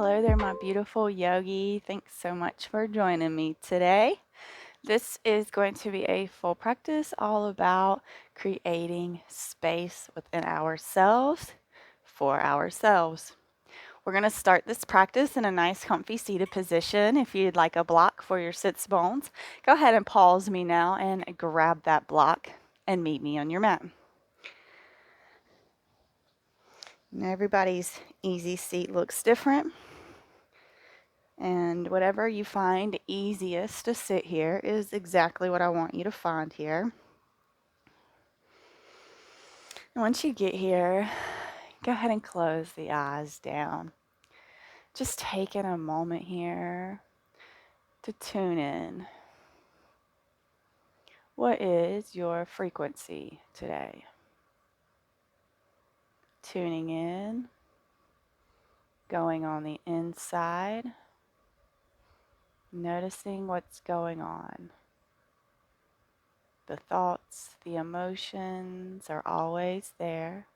Hello there, my beautiful yogi. Thanks so much for joining me today. This is going to be a full practice all about creating space within ourselves for ourselves. We're going to start this practice in a nice, comfy seated position. If you'd like a block for your sits bones, go ahead and pause me now and grab that block and meet me on your mat. Now, everybody's easy seat looks different. And whatever you find easiest to sit here is exactly what I want you to find here. And once you get here, go ahead and close the eyes down. Just taking a moment here to tune in. What is your frequency today? Tuning in, going on the inside, noticing what's going on. The thoughts, the emotions are always there.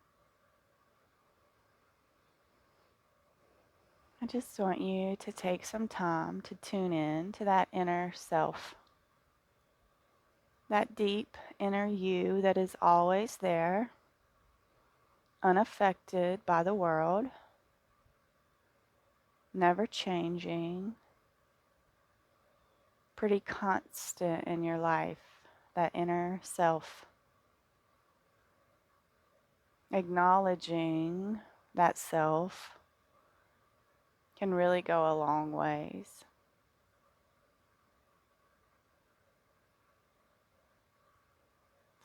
I just want you to take some time to tune in to that inner self, that deep inner you that is always there, unaffected by the world, never changing, pretty constant in your life, that inner self. Acknowledging that self can really go a long ways.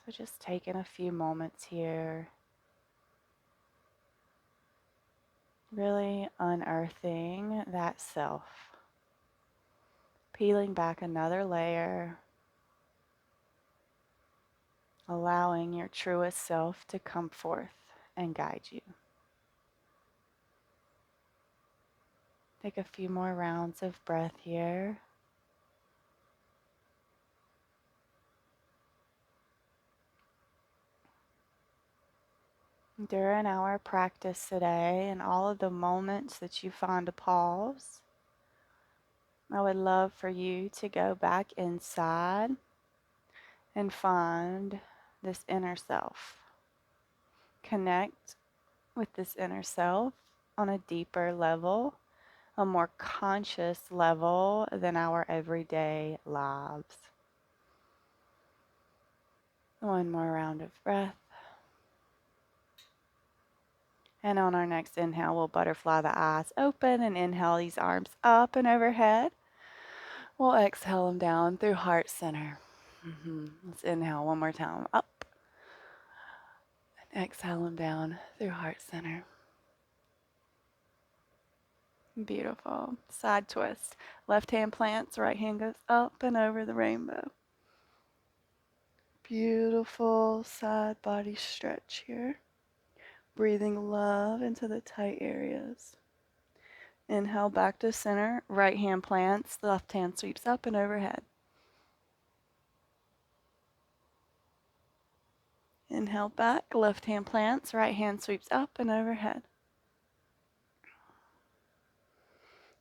So just taking a few moments here, really unearthing that self, peeling back another layer, allowing your truest self to come forth and guide you. Take a few more rounds of breath here. During our practice today and all of the moments that you find a pause, I would love for you to go back inside and find this inner self. Connect with this inner self on a deeper level, a more conscious level than our everyday lives. One more round of breath. And on our next inhale, we'll butterfly the eyes open and inhale these arms up and overhead. We'll exhale them down through heart center. Let's inhale one more time. Up. And exhale them down through heart center. Beautiful. Side twist. Left hand plants, right hand goes up and over the rainbow. Beautiful side body stretch here. Breathing love into the tight areas. Inhale back to center. Right hand plants. The left hand sweeps up and overhead. Inhale back. Left hand plants. Right hand sweeps up and overhead.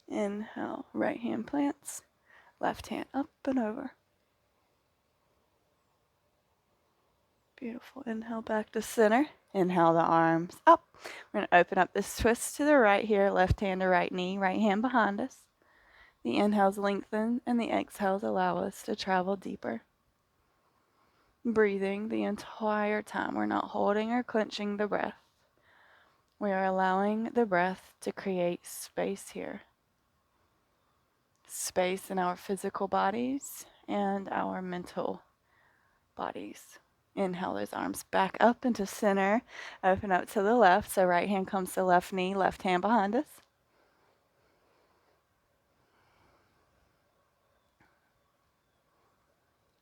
Inhale. Right hand plants. Left hand up and over. Beautiful. Inhale back to center. Inhale the arms up. We're going to open up this twist to the right here. Left hand to right knee. Right hand behind us. The inhales lengthen and the exhales allow us to travel deeper. Breathing the entire time. We're not holding or clenching the breath. We are allowing the breath to create space here. Space in our physical bodies and our mental bodies. Inhale those arms back up into center. Open up to the left. So right hand comes to left knee, left hand behind us.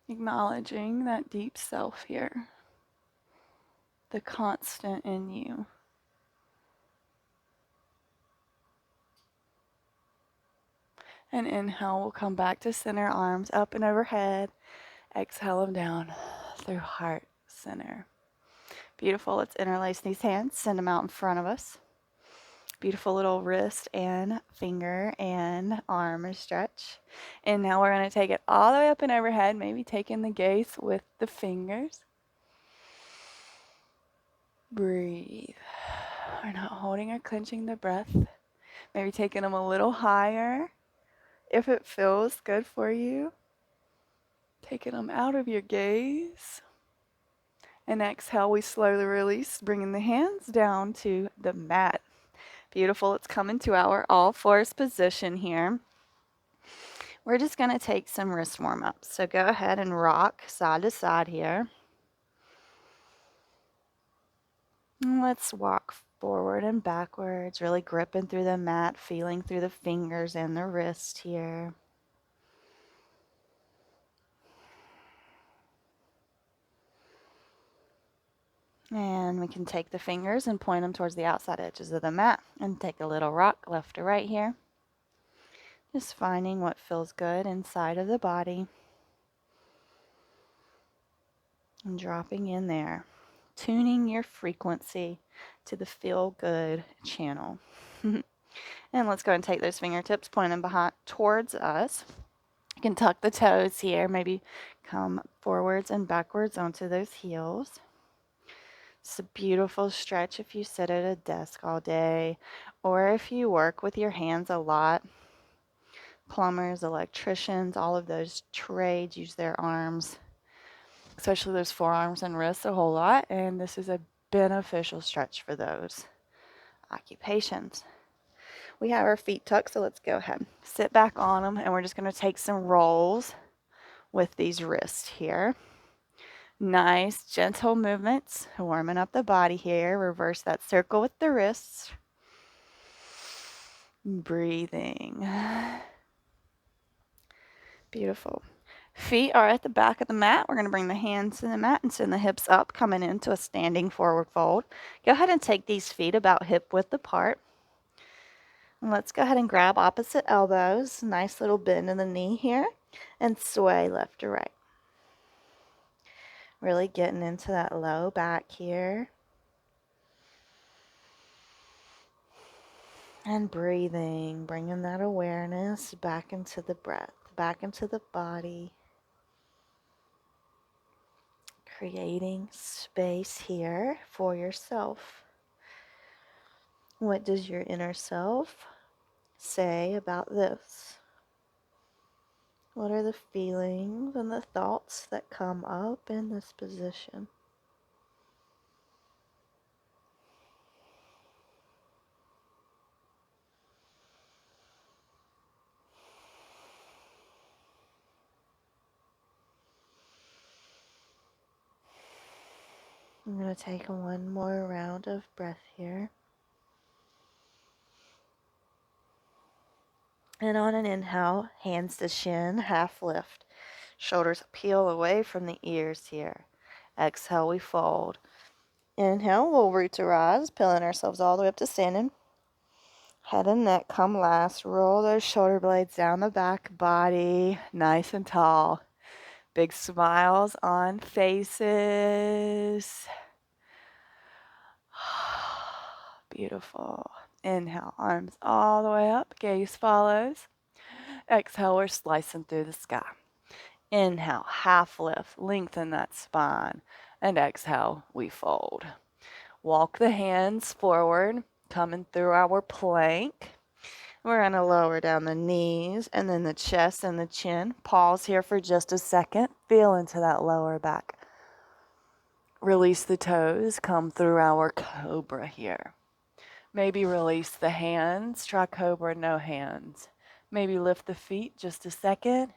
Acknowledging that deep self here. The constant in you. And inhale, we'll come back to center, arms up and overhead. Exhale them down through heart center. Beautiful. Let's interlace these hands, send them out in front of us. Beautiful little wrist and finger and arm stretch. And now we're going to take it all the way up and overhead, maybe taking the gaze with the fingers. Breathe. We're not holding or clenching the breath. Maybe taking them a little higher if it feels good for you. Taking them out of your gaze. And exhale, we slowly release, bringing the hands down to the mat. Beautiful. Let's come into our all fours position here. We're just going to take some wrist warm-ups. So go ahead and rock side to side here. And let's walk forward and backwards, really gripping through the mat, feeling through the fingers and the wrist here. And we can take the fingers and point them towards the outside edges of the mat and take a little rock left to right here. Just finding what feels good inside of the body. And dropping in there. Tuning your frequency to the feel good channel. And let's go and take those fingertips, point them behind towards us. You can tuck the toes here, maybe come forwards and backwards onto those heels. It's a beautiful stretch if you sit at a desk all day, or if you work with your hands a lot. Plumbers, electricians, all of those trades use their arms, especially those forearms and wrists a whole lot, and this is a beneficial stretch for those occupations. We have our feet tucked, so let's go ahead. Sit back on them, and we're just going to take some rolls with these wrists here. Nice, gentle movements, warming up the body here. Reverse that circle with the wrists. Breathing. Beautiful. Feet are at the back of the mat. We're going to bring the hands to the mat and send the hips up, coming into a standing forward fold. Go ahead and take these feet about hip width apart. And let's go ahead and grab opposite elbows. Nice little bend in the knee here. And sway left to right. Really getting into that low back here. And breathing, bringing that awareness back into the breath, back into the body. Creating space here for yourself. What does your inner self say about this? What are the feelings and the thoughts that come up in this position? I'm going to take one more round of breath here. And on an inhale, hands to shin, half lift. Shoulders peel away from the ears here. Exhale, we fold. Inhale, we'll root to rise, peeling ourselves all the way up to standing. Head and neck come last. Roll those shoulder blades down the back body, nice and tall. Big smiles on faces. Beautiful. Inhale, arms all the way up, gaze follows. Exhale, we're slicing through the sky. Inhale, half lift, lengthen that spine. And exhale, we fold. Walk the hands forward, coming through our plank. We're going to lower down the knees and then the chest and the chin. Pause here for just a second. Feel into that lower back. Release the toes. Come through our cobra here. Maybe release the hands. Try cobra, no hands. Maybe lift the feet just a second.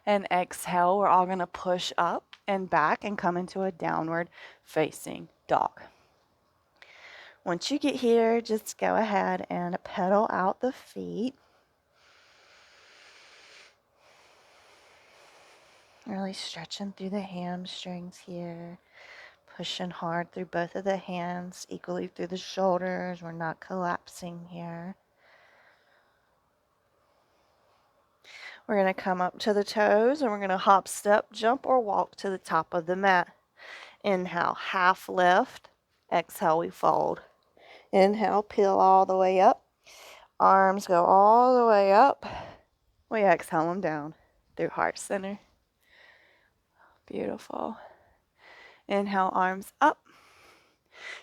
And exhale. We're all going to push up and back and come into a downward facing dog. Once you get here, just go ahead and pedal out the feet. Really stretching through the hamstrings here. Pushing hard through both of the hands, equally through the shoulders. We're not collapsing here. We're going to come up to the toes and we're going to hop, step, jump, or walk to the top of the mat. Inhale, half lift. Exhale, we fold. Inhale, peel all the way up. Arms go all the way up. We exhale them down through heart center. Beautiful. Inhale, arms up.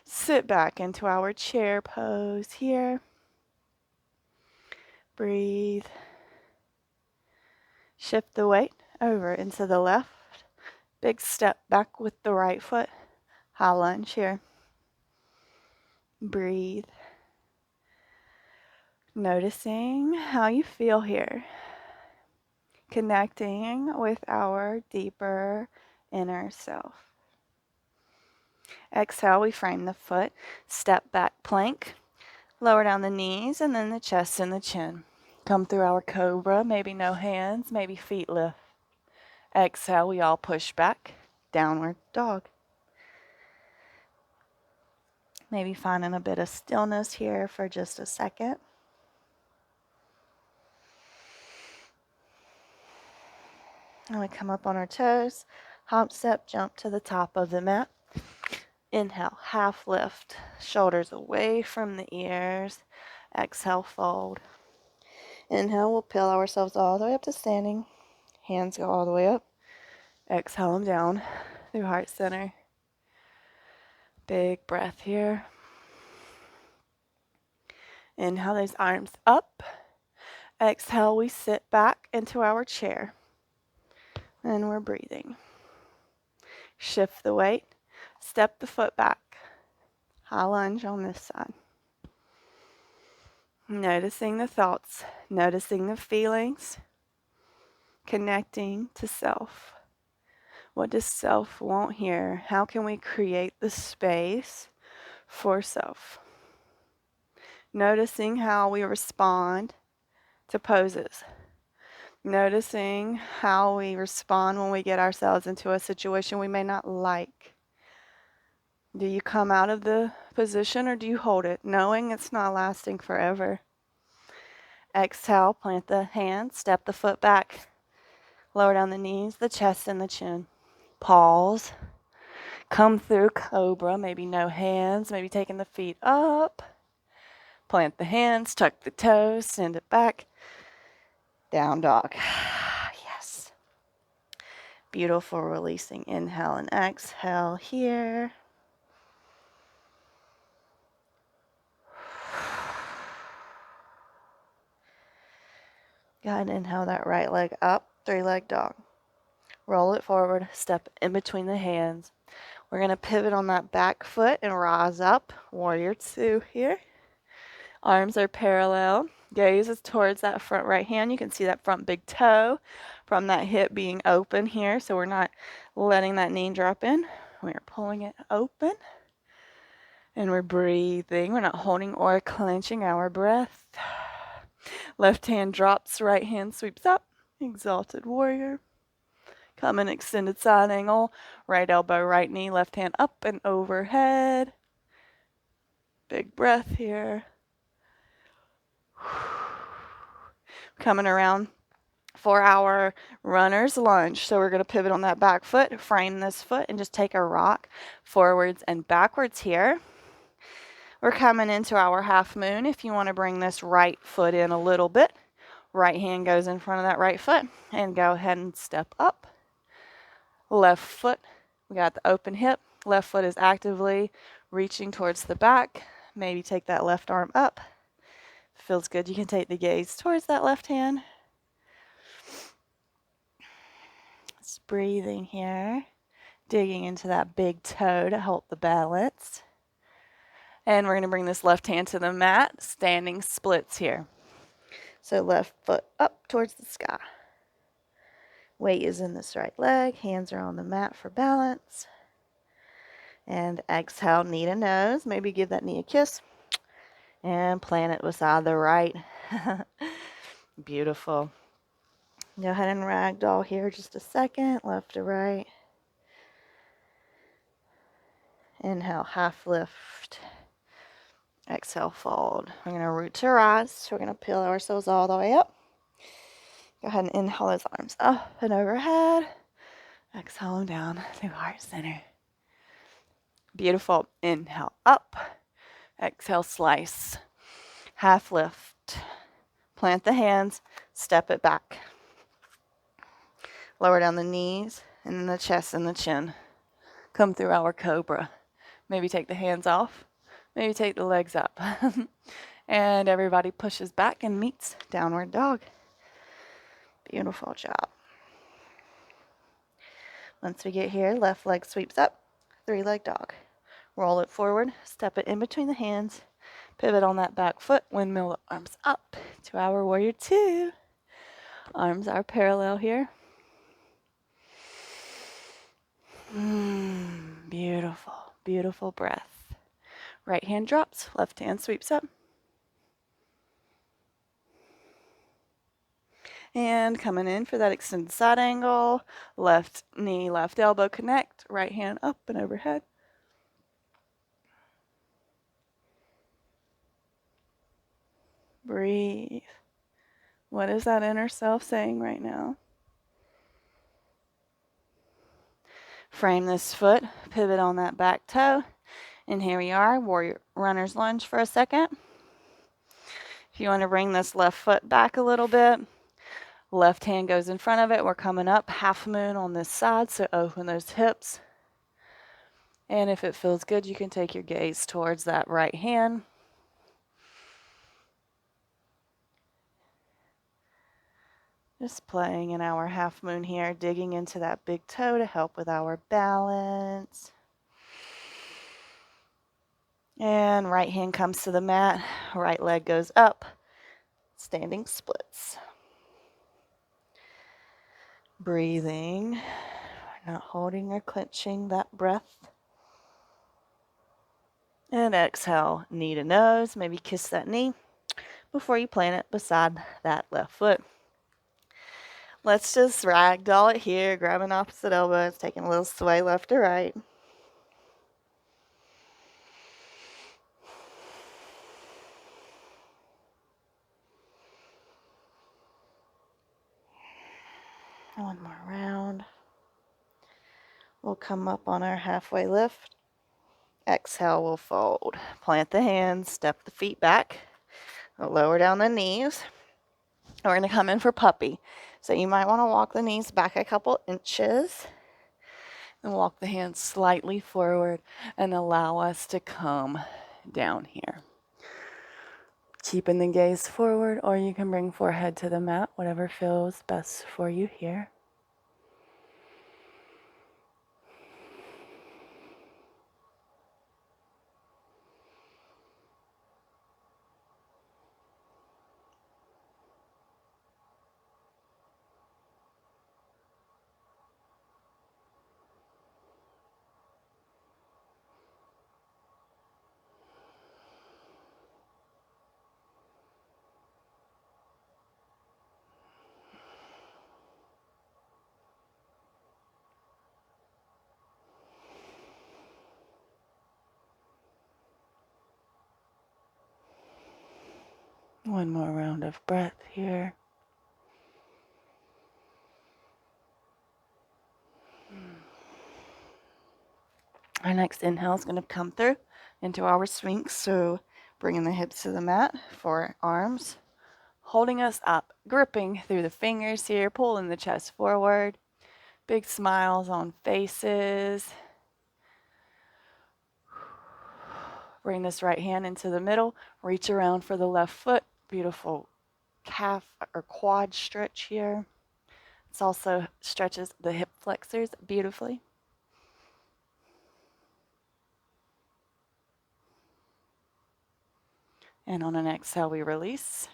Sit back into our chair pose here. Breathe. Shift the weight over into the left. Big step back with the right foot. High lunge here. Breathe. Noticing how you feel here. Connecting with our deeper inner self. Exhale, we frame the foot. Step back plank. Lower down the knees and then the chest and the chin. Come through our cobra, maybe no hands, maybe feet lift. Exhale, we all push back. Downward dog. Maybe finding a bit of stillness here for just a second. And we come up on our toes. Hop, step, jump to the top of the mat. Inhale, half lift. Shoulders away from the ears. Exhale, fold. Inhale, we'll peel ourselves all the way up to standing. Hands go all the way up. Exhale them down through heart center. Big breath here. Inhale those arms up. Exhale, we sit back into our chair. And we're breathing. Shift the weight. Step the foot back. High lunge on this side. Noticing the thoughts. Noticing the feelings. Connecting to self. What does self want here? How can we create the space for self? Noticing how we respond to poses. Noticing how we respond when we get ourselves into a situation we may not like. Do you come out of the position or do you hold it, knowing it's not lasting forever? Exhale, plant the hands, step the foot back. Lower down the knees, the chest, and the chin. Pause. Come through cobra, maybe no hands, maybe taking the feet up. Plant the hands, tuck the toes, send it back. Down dog. Yes. Beautiful, releasing. Inhale and exhale here. Go ahead and inhale that right leg up, 3-leg dog. Roll it forward, step in between the hands. We're going to pivot on that back foot and rise up. Warrior 2 here. Arms are parallel. Gaze is towards that front right hand. You can see that front big toe from that hip being open here. So we're not letting that knee drop in. We're pulling it open. And we're breathing. We're not holding or clenching our breath. Left hand drops, right hand sweeps up. Exalted warrior. Come in extended side angle. Right elbow, right knee, left hand up and overhead. Big breath here. Coming around for our runner's lunge. So we're going to pivot on that back foot, frame this foot, and just take a rock forwards and backwards here. We're coming into our half moon. If you want to bring this right foot in a little bit, right hand goes in front of that right foot, and go ahead and step up. Left foot, we got the open hip. Left foot is actively reaching towards the back. Maybe take that left arm up. Feels good. You can take the gaze towards that left hand. Just breathing here. Digging into that big toe to help the balance. And we're going to bring this left hand to the mat. Standing splits here. So left foot up towards the sky. Weight is in this right leg. Hands are on the mat for balance. And exhale, knee to nose. Maybe give that knee a kiss. And plant it beside the right. Beautiful. Go ahead and ragdoll here just a second. Left to right. Inhale, half lift. Exhale, fold. We're going to root to rise. So we're going to peel ourselves all the way up. Go ahead and inhale those arms up and overhead. Exhale them down through heart center. Beautiful. Inhale up. Exhale, slice. Half lift. Plant the hands, step it back. Lower down the knees and then the chest and the chin. Come through our cobra. Maybe take the hands off. Maybe take the legs up. And everybody pushes back and meets downward dog. Beautiful job. Once we get here, left leg sweeps up, 3-leg dog. Roll it forward, step it in between the hands, pivot on that back foot, windmill the arms up to our warrior 2. Arms are parallel here. Beautiful, beautiful breath. Right hand drops, left hand sweeps up. And coming in for that extended side angle, left knee, left elbow connect, right hand up and overhead. Breathe. What is that inner self saying right now? Frame this foot, pivot on that back toe, and here we are, warrior runner's lunge for a second. If you want to bring this left foot back a little bit, left hand goes in front of it. We're coming up half moon on this side, so open those hips. And if it feels good, you can take your gaze towards that right hand. Just playing in our half moon here, digging into that big toe to help with our balance. And right hand comes to the mat, right leg goes up, standing splits. Breathing, not holding or clenching that breath. And exhale, knee to nose, maybe kiss that knee before you plant it beside that left foot. Let's just ragdoll it here, grabbing opposite elbows, taking a little sway left to right. One more round. We'll come up on our halfway lift. Exhale, we'll fold. Plant the hands, step the feet back, lower down the knees. We're going to come in for puppy. So you might want to walk the knees back a couple inches and walk the hands slightly forward and allow us to come down here. Keeping the gaze forward, or you can bring forehead to the mat, whatever feels best for you here. One more round of breath here. Our next inhale is going to come through into our Sphinx. So bringing the hips to the mat for arms, holding us up, gripping through the fingers here, pulling the chest forward. Big smiles on faces. Bring this right hand into the middle, reach around for the left foot. Beautiful calf or quad stretch here. It also stretches the hip flexors beautifully. And on an exhale, we release.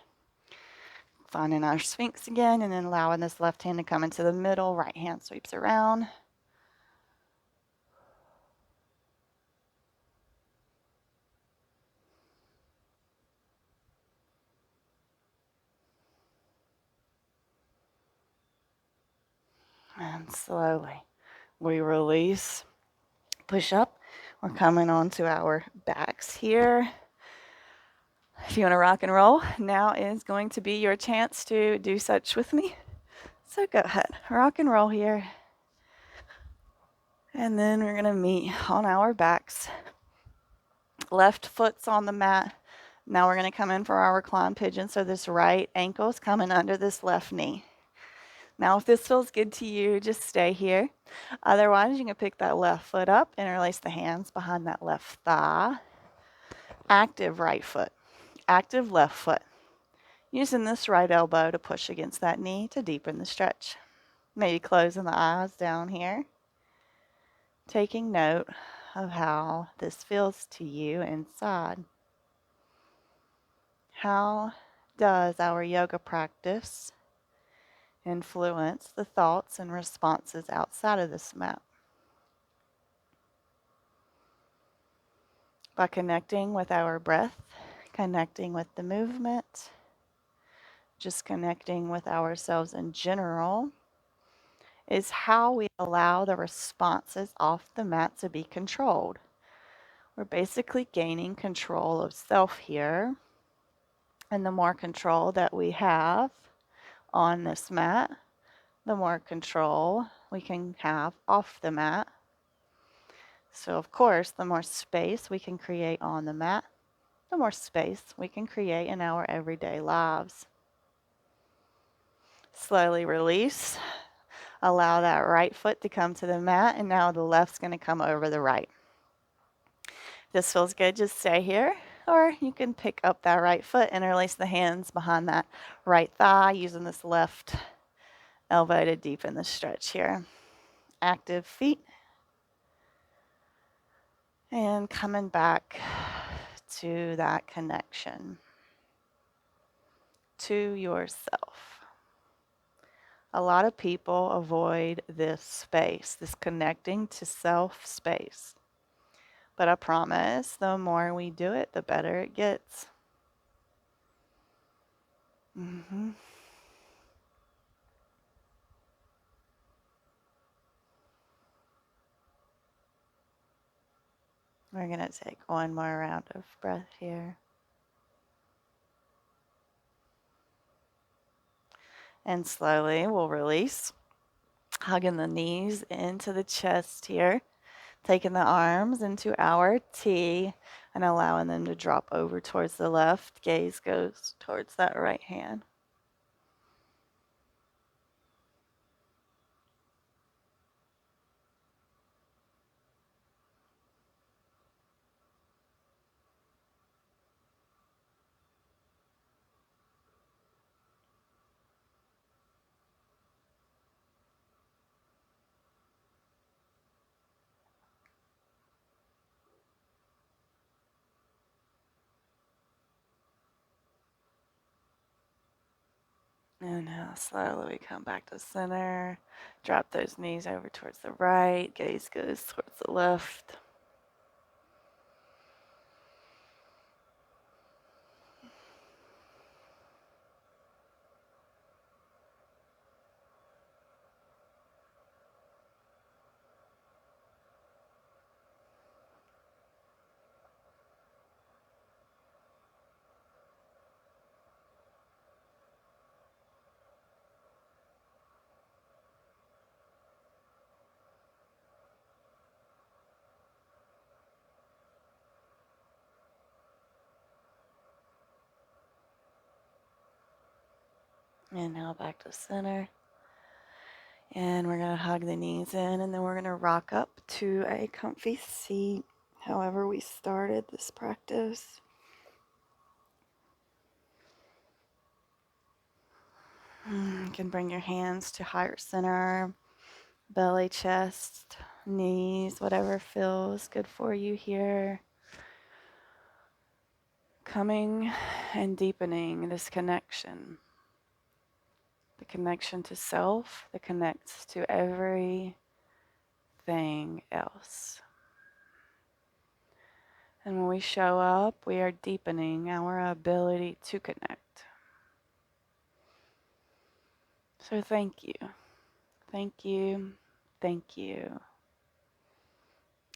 Finding our Sphinx again, and then allowing this left hand to come into the middle. Right hand sweeps around. And slowly we release, push up. We're coming onto our backs here. If you want to rock and roll, now is going to be your chance to do such with me. So go ahead, rock and roll here. And then we're going to meet on our backs. Left foot's on the mat. Now we're going to come in for our reclined pigeon. So this right ankle is coming under this left knee. Now, if this feels good to you, just stay here. Otherwise, you can pick that left foot up, interlace the hands behind that left thigh. Active right foot, active left foot. Using this right elbow to push against that knee to deepen the stretch. Maybe closing the eyes down here. Taking note of how this feels to you inside. How does our yoga practice influence the thoughts and responses outside of this mat? By connecting with our breath, connecting with the movement, just connecting with ourselves in general, is how we allow the responses off the mat to be controlled. We're basically gaining control of self here. And the more control that we have on this mat, the more control we can have off the mat. So, of course, the more space we can create on the mat, the more space we can create in our everyday lives. Slowly release. Allow that right foot to come to the mat, and now the left's going to come over the right. If this feels good, just stay here, or you can pick up that right foot, interlace the hands behind that right thigh, using this left elbow to deepen the stretch here. Active feet. And coming back to that connection to yourself. A lot of people avoid this space, this connecting to self space. But I promise, the more we do it, the better it gets. We're going to take one more round of breath here. And slowly we'll release, hugging the knees into the chest here. Taking the arms into our T and allowing them to drop over towards the left. Gaze goes towards that right hand. And now slowly we come back to center. Drop those knees over towards the right. Gaze goes towards the left. And now back to center. And we're going to hug the knees in, and then we're going to rock up to a comfy seat, however we started this practice. You can bring your hands to heart center, belly, chest, knees, whatever feels good for you here. Coming and deepening this connection. The connection to self that connects to everything else. And when we show up, we are deepening our ability to connect. So thank you. Thank you. Thank you.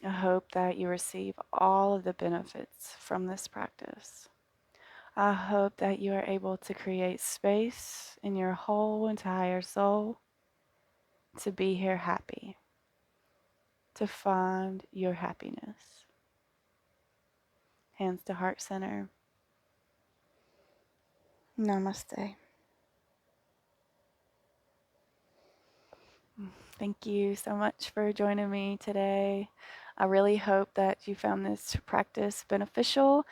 I hope that you receive all of the benefits from this practice. I hope that you are able to create space in your whole entire soul to be here happy, to find your happiness. Hands to heart center. Namaste. Thank you so much for joining me today. I really hope that you found this practice beneficial,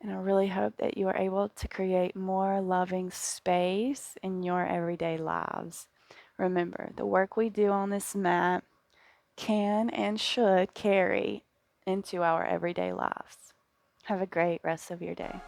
and I really hope that you are able to create more loving space in your everyday lives. Remember, the work we do on this mat can and should carry into our everyday lives. Have a great rest of your day.